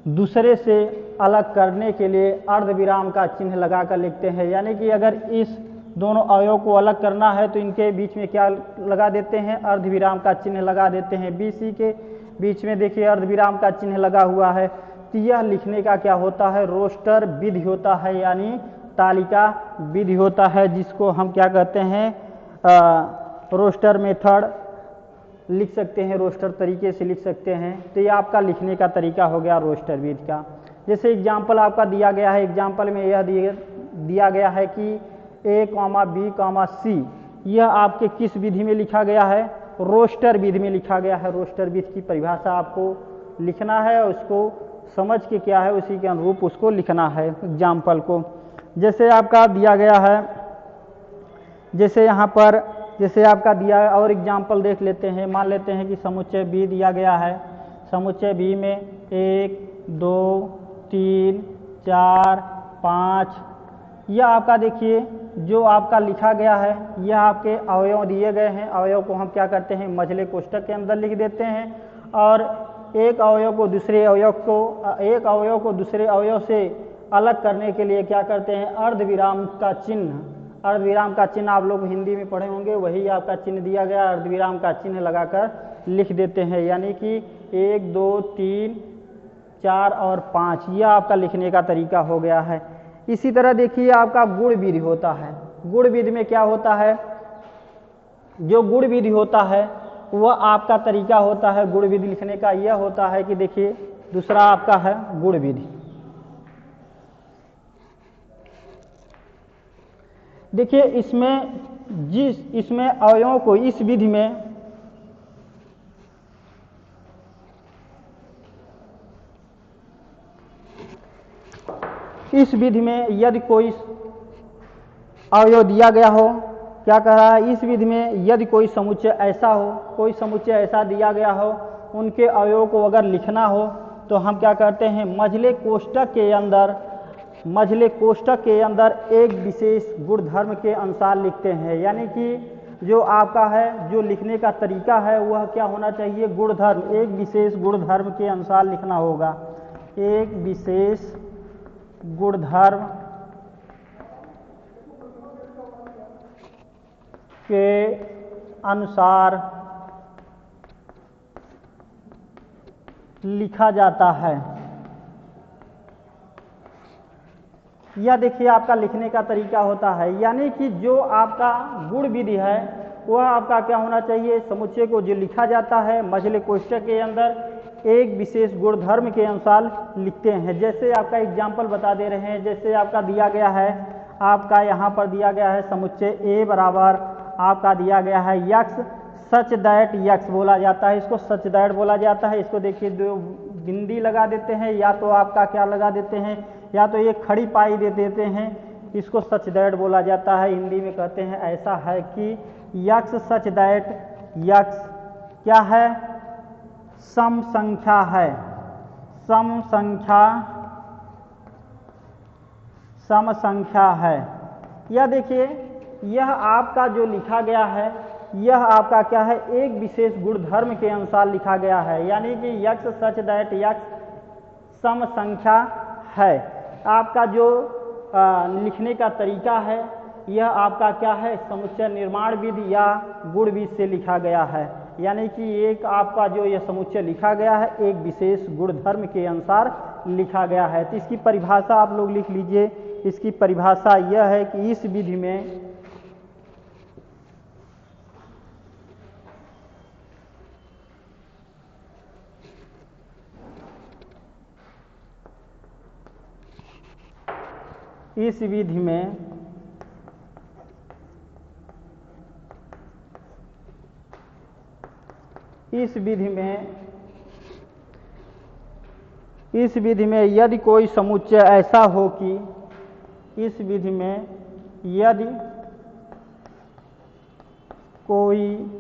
दूसरे से अलग करने के लिए अर्धविराम का चिन्ह लगाकर लिखते हैं। यानी कि अगर इस दोनों अवयव को अलग करना है तो इनके बीच में क्या लगा देते हैं, अर्धविराम का चिन्ह लगा देते हैं। BC के बीच में देखिए अर्धविराम का चिन्ह लगा हुआ है। तो यह लिखने का क्या होता है, रोस्टर विधि होता है, यानी तालिका विधि होता है, जिसको हम क्या कहते हैं, रोस्टर मेथड लिख सकते हैं, रोस्टर तरीके से लिख सकते हैं। तो ये आपका लिखने का तरीका हो गया रोस्टर विधि का। जैसे एग्जाम्पल आपका दिया गया है, एग्जाम्पल में यह दिया गया है कि A, B, C, यह आपके किस विधि में लिखा गया है, रोस्टर विधि में लिखा गया है। रोस्टर विधि की परिभाषा आपको लिखना है, उसको समझ के क्या है उसी के अनुरूप उसको लिखना है एग्जाम्पल को। जैसे आपका दिया गया है, जैसे यहाँ पर जैसे आपका दिया और एग्जाम्पल देख लेते हैं। मान लेते हैं कि समुच्चय B दिया गया है। समुच्चय B में 1, 2, 3, 4, 5, यह आपका देखिए जो आपका लिखा गया है, यह आपके अवयव दिए गए हैं। अवयव को हम क्या करते हैं, मझले कोष्ठक के अंदर लिख देते हैं, और एक अवयव को दूसरे अवयव से अलग करने के लिए क्या करते हैं, अर्धविराम का चिन्ह। अर्धविराम का चिन्ह आप लोग हिंदी में पढ़े होंगे, वही आपका चिन्ह दिया गया, अर्धविराम का चिन्ह लगाकर लिख देते हैं। यानी कि 1, 2, 3, 4 और 5, यह आपका लिखने का तरीका हो गया है। इसी तरह देखिए आपका गुण विधि होता है। गुण विधि में क्या होता है, जो गुण विधि होता है वह आपका तरीका होता है गुण विधि लिखने का, यह होता है कि देखिए दूसरा आपका है गुण विधि। देखिए इसमें अवयवों को इस विधि में यदि कोई अवयव दिया गया हो, क्या कह रहा है, इस विधि में यदि कोई समुच्चय ऐसा हो, कोई समुच्चय ऐसा दिया गया हो, उनके अवयवों को अगर लिखना हो तो हम क्या करते हैं, मझले कोष्ठक के अंदर एक विशेष गुणधर्म के अनुसार लिखते हैं। यानी कि जो आपका है, जो लिखने का तरीका है वह क्या होना चाहिए, गुणधर्म, एक विशेष गुणधर्म के अनुसार लिखना होगा। एक विशेष गुणधर्म के अनुसार लिखा जाता है। यह देखिए आपका लिखने का तरीका होता है। यानी कि जो आपका गुण विधि है वह आपका क्या होना चाहिए, समुच्चय को जो लिखा जाता है मझले कोष्ठक के अंदर एक विशेष गुणधर्म के अनुसार लिखते हैं। जैसे आपका एग्जाम्पल बता दे रहे हैं, जैसे आपका दिया गया है, आपका यहाँ पर दिया गया है समुच्चय A बराबर आपका दिया गया है यक्स, सच दैट यक्स बोला जाता है, इसको सच दैट बोला जाता है। इसको देखिए दो बिंदी लगा देते हैं, या तो आपका क्या लगा देते हैं, या तो एक खड़ी पाई दे देते हैं, इसको सच दैट बोला जाता है। हिंदी में कहते हैं ऐसा है कि यक्स सच दैट यक्स क्या है, सम संख्या है, सम संख्या है। यह देखिए यह आपका जो लिखा गया है, यह आपका क्या है, एक विशेष गुणधर्म के अनुसार लिखा गया है। यानी कि यक्स सच दैट यक्स सम संख्या है। आपका जो लिखने का तरीका है यह आपका क्या है, समुच्चय निर्माण विधि या गुण विधि से लिखा गया है। यानी कि एक आपका जो यह समुच्चय लिखा गया है एक विशेष गुणधर्म के अनुसार लिखा गया है। तो इसकी परिभाषा आप लोग लिख लीजिए। इसकी परिभाषा यह है कि इस विधि में इस विधि में यदि कोई समुच्चय ऐसा हो कि इस विधि में यदि कोई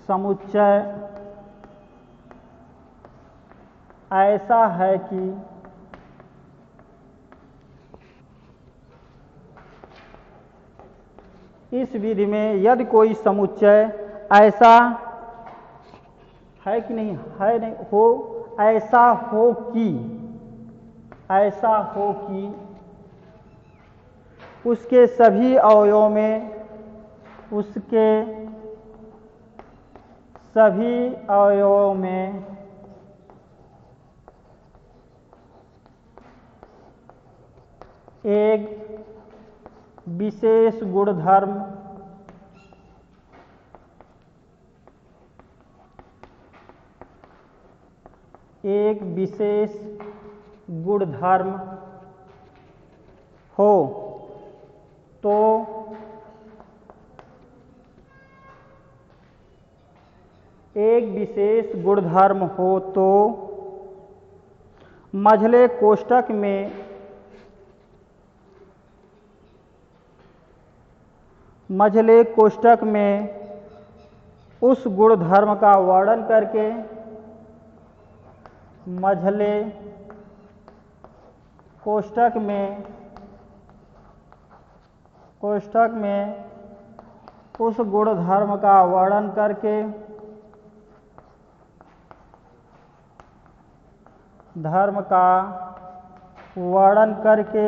समुच्चय ऐसा है कि इस विधि में यदि कोई समुच्चय ऐसा है कि नहीं है नहीं हो ऐसा हो कि, ऐसा हो कि उसके सभी अवयवों में, उसके सभी अवयवों में एक विशेष गुणधर्म, एक विशेष गुणधर्म हो तो एक विशेष गुणधर्म हो तो मझले कोष्ठक में, मझले कोष्ठक में उस गुणधर्म का वर्णन करके, मझले कोष्ठक में, कोष्ठक में उस गुणधर्म का वर्णन करके, धर्म का वर्णन करके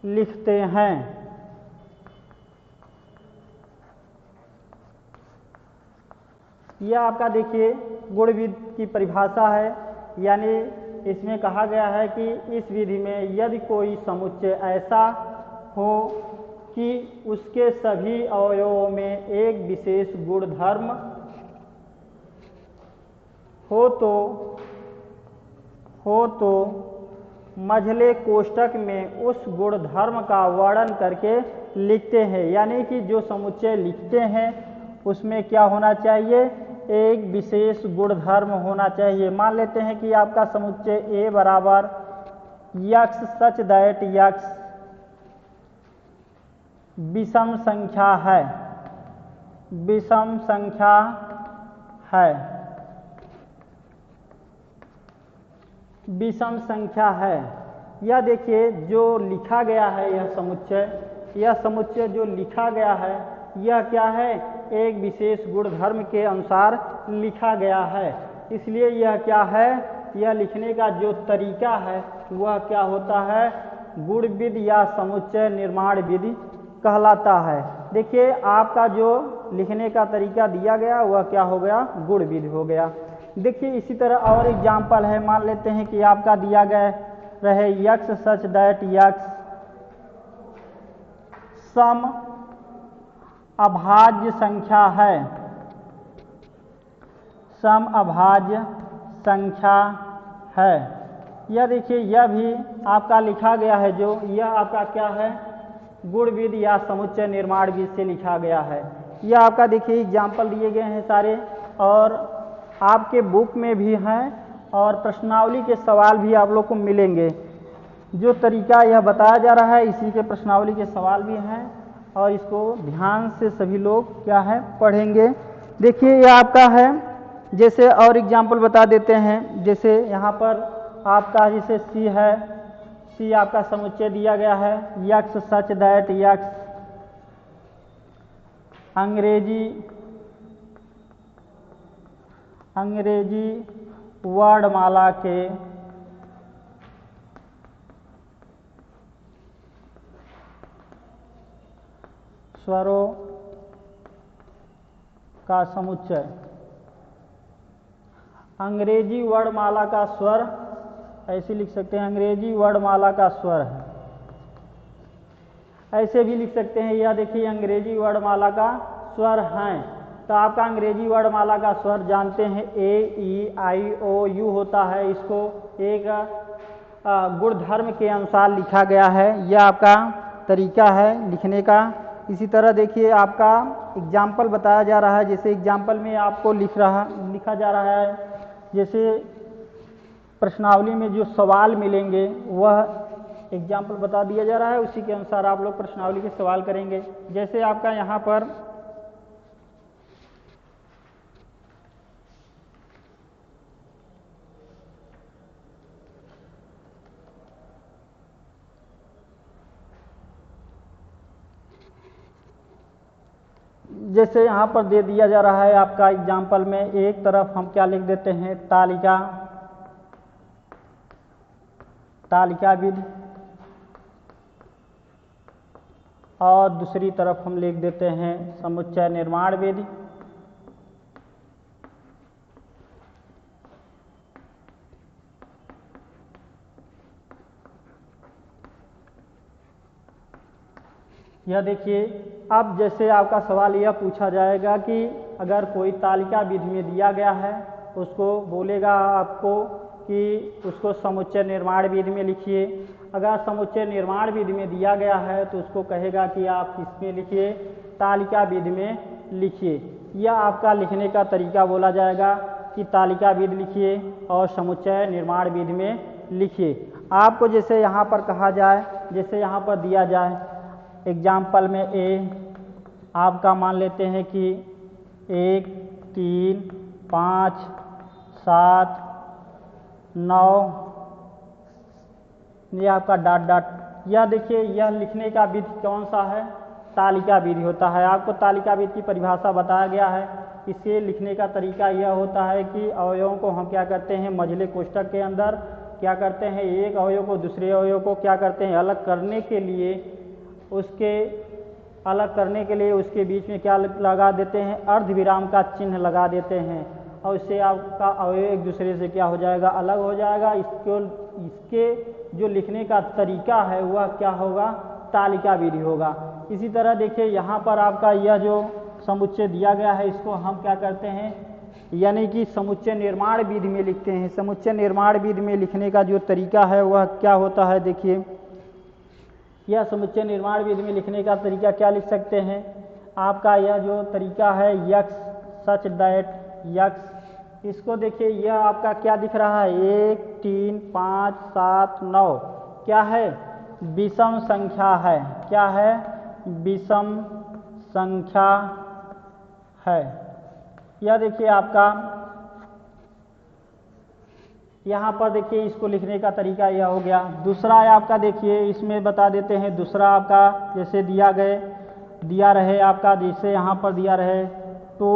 लिखते हैं। यह आपका देखिए गुणविधि की परिभाषा है, यानी इसमें कहा गया है कि इस विधि में यदि कोई समुच्चय ऐसा हो कि उसके सभी अवयवों में एक विशेष गुणधर्म हो तो मझले कोष्ठक में उस गुणधर्म का वर्णन करके लिखते हैं। यानी कि जो समुच्चय लिखते हैं उसमें क्या होना चाहिए, एक विशेष गुणधर्म होना चाहिए। मान लेते हैं कि आपका समुच्चय A बराबर यक्स सच दैट यक्स विषम संख्या है, विषम संख्या है, विषम संख्या है। यह देखिए जो लिखा गया है यह समुच्चय जो लिखा गया है यह क्या है, एक विशेष गुणधर्म के अनुसार लिखा गया है। इसलिए यह क्या है, यह लिखने का जो तरीका है वह क्या होता है, गुणविधि या समुच्चय निर्माण विधि कहलाता है। देखिए आपका जो लिखने का तरीका दिया गया वह क्या हो गया, गुणविधि हो गया। देखिए इसी तरह और एग्जाम्पल है, मान लेते हैं कि आपका दिया गया रहे यक्स सच दैट यक्स सम अभाज्य संख्या है, सम अभाज्य संख्या है। यह देखिए यह भी आपका लिखा गया है, जो यह आपका क्या है, गुणविधि या समुच्चय निर्माण विधि से लिखा गया है। यह आपका देखिए एग्जाम्पल दिए गए हैं सारे, और आपके बुक में भी हैं और प्रश्नावली के सवाल भी आप लोग को मिलेंगे। जो तरीका यह बताया जा रहा है इसी के प्रश्नावली के सवाल भी हैं और इसको ध्यान से सभी लोग क्या है पढ़ेंगे। देखिए यह आपका है, जैसे और एग्जाम्पल बता देते हैं। जैसे यहाँ पर आपका जैसे सी है, सी आपका समुच्चय दिया गया है यक्स सच दैट यक्स अंग्रेजी वर्णमाला के स्वरों का समुच्चय। अंग्रेजी वर्णमाला का स्वर ऐसे लिख सकते हैं, अंग्रेजी वर्णमाला का स्वर है। ऐसे भी लिख सकते हैं, यह देखिए अंग्रेजी वर्णमाला का स्वर हैं। तो आपका अंग्रेजी वर्णमाला का स्वर जानते हैं A-E-I-O-U होता है। इसको एक गुणधर्म के अनुसार लिखा गया है, यह आपका तरीका है लिखने का। इसी तरह देखिए आपका एग्जाम्पल बताया जा रहा है, जैसे एग्जाम्पल में आपको लिखा जा रहा है, जैसे प्रश्नावली में जो सवाल मिलेंगे वह एग्जाम्पल बता दिया जा रहा है, उसी के अनुसार आप लोग प्रश्नावली के सवाल करेंगे। जैसे आपका यहाँ पर जैसे यहाँ पर दे दिया जा रहा है आपका एग्जाम्पल में, एक तरफ हम क्या लिख देते हैं तालिका विधि, और दूसरी तरफ हम लिख देते हैं समुच्चय निर्माण विधि। यह देखिए, अब जैसे आपका सवाल यह पूछा जाएगा कि अगर कोई तालिका विधि में दिया गया है, उसको बोलेगा आपको कि उसको समुच्चय निर्माण विधि में लिखिए। अगर समुच्चय निर्माण विधि में दिया गया है तो उसको कहेगा कि आप इसमें लिखिए, तालिका विधि में लिखिए। यह आपका लिखने का तरीका बोला जाएगा कि तालिका विधि लिखिए और समुच्चय निर्माण विधि में लिखिए। आपको जैसे यहाँ पर कहा जाए, जैसे यहाँ पर दिया जाए एग्जाम्पल में ए, आपका मान लेते हैं कि 1 3 5 7 9, ये आपका डॉट डॉट। यह देखिए, यह लिखने का विधि कौन सा है? तालिका विधि होता है। आपको तालिका विधि की परिभाषा बताया गया है। इसे लिखने का तरीका यह होता है कि अवयवों को हम क्या करते हैं, मझले कोष्ठक के अंदर क्या करते हैं, एक अवयव को दूसरे अवयव को क्या करते हैं, अलग करने के लिए उसके बीच में क्या लगा देते हैं, अर्धविराम का चिन्ह लगा देते हैं, और इससे आपका अवयव एक दूसरे से क्या हो जाएगा, अलग हो जाएगा। इसके जो लिखने का तरीका है वह क्या होगा, तालिका विधि होगा। इसी तरह देखिए, यहाँ पर आपका यह जो समुच्चय दिया गया है, इसको हम क्या करते हैं, यानी कि समुच्चय निर्माण विधि में लिखते हैं। समुच्चय निर्माण विधि में लिखने का जो तरीका है वह क्या होता है, देखिए यह समुच्चय निर्माण विधि में लिखने का तरीका क्या लिख सकते हैं, आपका यह जो तरीका है यक्स सच दैट यक्स, इसको देखिए यह आपका क्या दिख रहा है, 1 3 5 7 9, क्या है, विषम संख्या है। क्या है, विषम संख्या है। यह देखिए आपका यहाँ पर देखिए, इसको लिखने का तरीका यह हो गया। दूसरा है आपका, देखिए इसमें बता देते हैं, दूसरा आपका जैसे दिया रहे आपका, जैसे यहाँ पर दिया रहे 2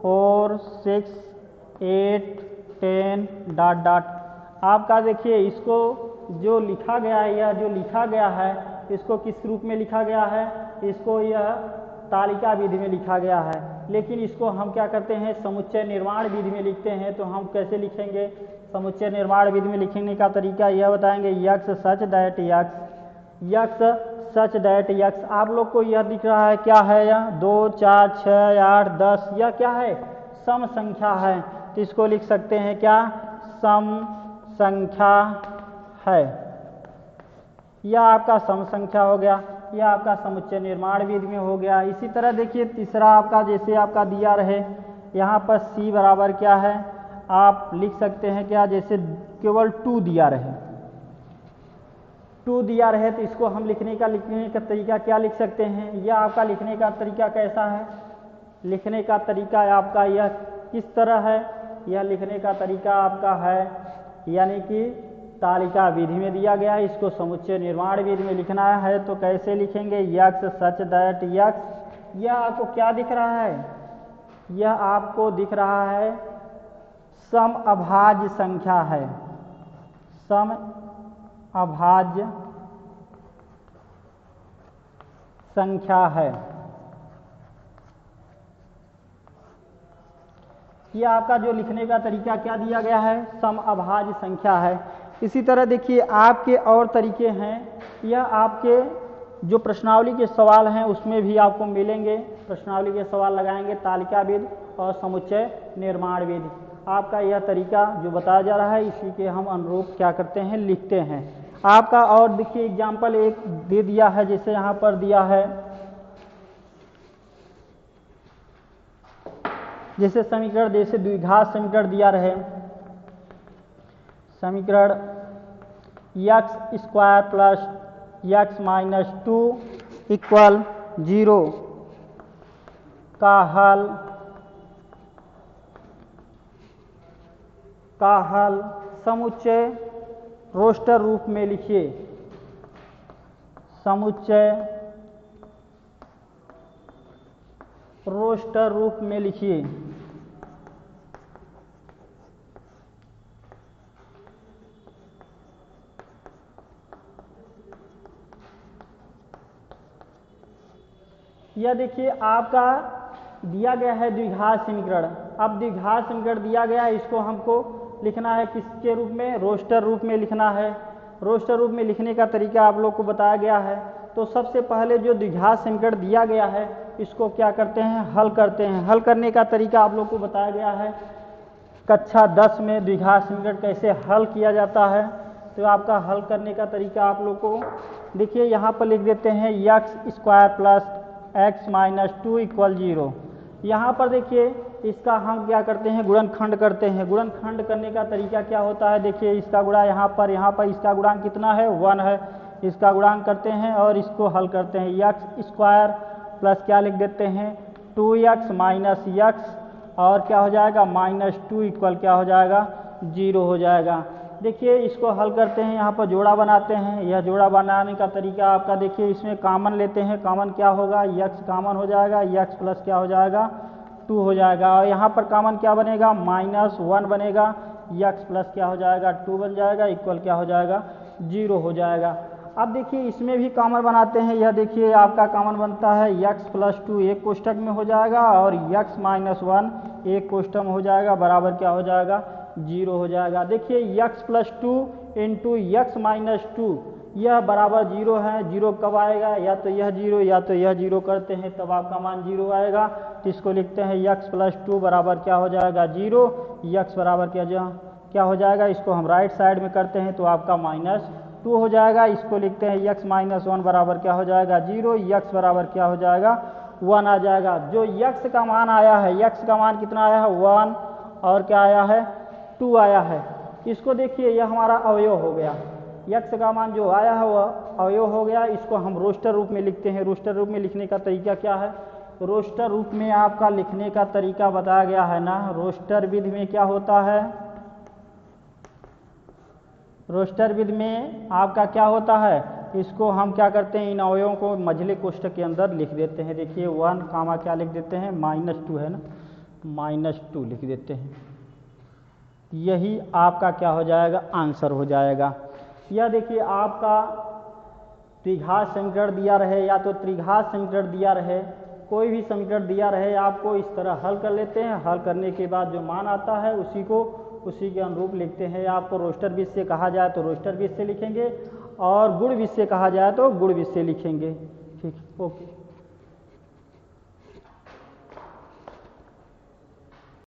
4 6 8 10 डॉट डॉट। आपका देखिए, इसको जो लिखा गया है, यह जो लिखा गया है, इसको किस रूप में लिखा गया है, इसको यह तालिका विधि में लिखा गया है। लेकिन इसको हम क्या करते हैं, समुच्चय निर्माण विधि में लिखते हैं। तो हम कैसे लिखेंगे, समुच्चय निर्माण विधि में लिखने का तरीका यह बताएंगे, x such that x, x such that x. आप लोग को यह दिख रहा है, क्या है यह, 2 4 6 8 10, यह क्या है, सम संख्या है। तो इसको लिख सकते हैं क्या, सम संख्या है। यह आपका सम संख्या हो गया, यह आपका समुच्चय निर्माण विधि में हो गया। इसी तरह देखिए, तीसरा आपका जैसे आपका दिया रहे, यहाँ पर c बराबर क्या है, आप लिख सकते हैं क्या, जैसे केवल 2 दिया रहे, 2 दिया रहे, तो इसको हम लिखने का तरीका क्या लिख सकते हैं। यह आपका लिखने का तरीका कैसा है, लिखने का तरीका आपका यह किस तरह है, यह लिखने का तरीका आपका है, यानी कि तालिका विधि में दिया गया है, इसको समुच्चय निर्माण विधि में लिखना है। तो कैसे लिखेंगे, यक्स सच दैट यक्स। यह आपको क्या दिख रहा है, यह आपको दिख रहा है सम अभाज्य संख्या है, सम अभाज्य संख्या है। यह आपका जो लिखने का तरीका क्या दिया गया है, सम अभाज्य संख्या है। इसी तरह देखिए, आपके और तरीके हैं, यह आपके जो प्रश्नावली के सवाल हैं उसमें भी आपको मिलेंगे। प्रश्नावली के सवाल लगाएंगे तालिका विधि और समुच्चय निर्माण विधि। आपका यह तरीका जो बताया जा रहा है, इसी के हम अनुरूप क्या करते हैं, लिखते हैं। आपका और देखिए एग्जाम्पल एक दे दिया है, जैसे यहाँ पर दिया है, जैसे समीकरण, जैसे द्विघात समीकरण दिया रहे, समीकरण x square plus x minus 2 equal 0 का हल समुच्चय रोस्टर रूप में लिखिए, समुच्चय रोस्टर रूप में लिखिए। यह देखिए आपका दिया गया है द्विघात समीकरण। अब द्विघात समीकरण दिया गया है, इसको हमको लिखना है किसके रूप में? रोस्टर रूप में लिखना है। रोस्टर रूप में लिखने का तरीका आप लोग को बताया गया है। तो सबसे पहले जो द्विघात समीकरण दिया गया है इसको क्या करते हैं? हल करते हैं। हल करने का तरीका आप लोग को बताया गया है कक्षा 10 में द्विघात समीकरण कैसे हल किया जाता है। तो आपका हल करने का तरीका आप लोग को देखिए, यहाँ पर लिख देते हैं x² plus x minus 2 equal 0। यहाँ पर देखिए इसका हम क्या करते हैं? गुणनखंड करते हैं। गुणनखंड करने का तरीका क्या होता है? देखिए इसका गुणा यहाँ पर इसका गुणांक कितना है? 1 है। इसका गुणांक करते हैं और इसको हल करते हैं। x² प्लस क्या लिख देते हैं? 2x माइनस x और क्या हो जाएगा? -2 इक्वल क्या हो जाएगा? 0 हो जाएगा। देखिए इसको हल करते हैं, यहाँ पर जोड़ा बनाते हैं। यह जोड़ा बनाने का तरीका आपका देखिए, इसमें कॉमन लेते हैं। कॉमन क्या होगा? x कॉमन हो जाएगा, x प्लस क्या हो जाएगा? 2 हो जाएगा। और यहाँ पर कॉमन क्या बनेगा? -1 बनेगा, x प्लस क्या हो जाएगा? 2 बन जाएगा, इक्वल क्या हो जाएगा? 0 हो जाएगा। अब देखिए इसमें भी कॉमन बनाते हैं। यह देखिए आपका कॉमन बनता है x प्लस 2 एक कोष्ठक में हो जाएगा और x माइनस 1 एक कोष्ठक में हो जाएगा, बराबर क्या हो जाएगा? 0 हो जाएगा। देखिए x plus 2 into x minus 2 यह बराबर 0 है। 0 कब आएगा? या तो यह 0 या तो यह 0 करते हैं तब आपका मान 0 आएगा। तो इसको लिखते हैं x प्लस 2 बराबर क्या हो जाएगा? 0। x बराबर क्या हो जाएगा? इसको हम राइट साइड में करते हैं तो आपका -2 हो जाएगा। इसको लिखते हैं x माइनस 1 बराबर क्या हो जाएगा? 0। x बराबर क्या हो जाएगा? 1 आ जाएगा। जो x का मान आया है, x का मान कितना आया है? 1 और क्या आया है? 2 आया है। इसको देखिए यह हमारा अवयव हो गया। x का मान जो आया है वह अवयव हो गया। इसको हम रोस्टर रूप में लिखते हैं। रोस्टर रूप में लिखने का तरीका क्या है? रोस्टर रूप में आपका लिखने का तरीका बताया गया है ना। रोस्टर विधि में क्या होता है? रोस्टर विधि में आपका क्या होता है? इसको हम क्या करते हैं? इन अवयवों को मझले कोष्ठक के अंदर लिख देते हैं। देखिए 1 कामा क्या लिख देते हैं? -2 है ना, -2 लिख देते हैं। यही आपका क्या हो जाएगा? आंसर हो जाएगा। यह देखिए आपका द्विघात समीकरण दिया रहे या तो त्रिघात समीकरण दिया रहे, कोई भी समीकरण दिया रहे, आपको इस तरह हल कर लेते हैं। हल करने के बाद जो मान आता है उसी के अनुरूप लिखते हैं। आपको रोस्टर विधि से कहा जाए तो रोस्टर विधि से लिखेंगे और गुण विधि से कहा जाए तो गुण विधि से लिखेंगे। ठीक, ओके।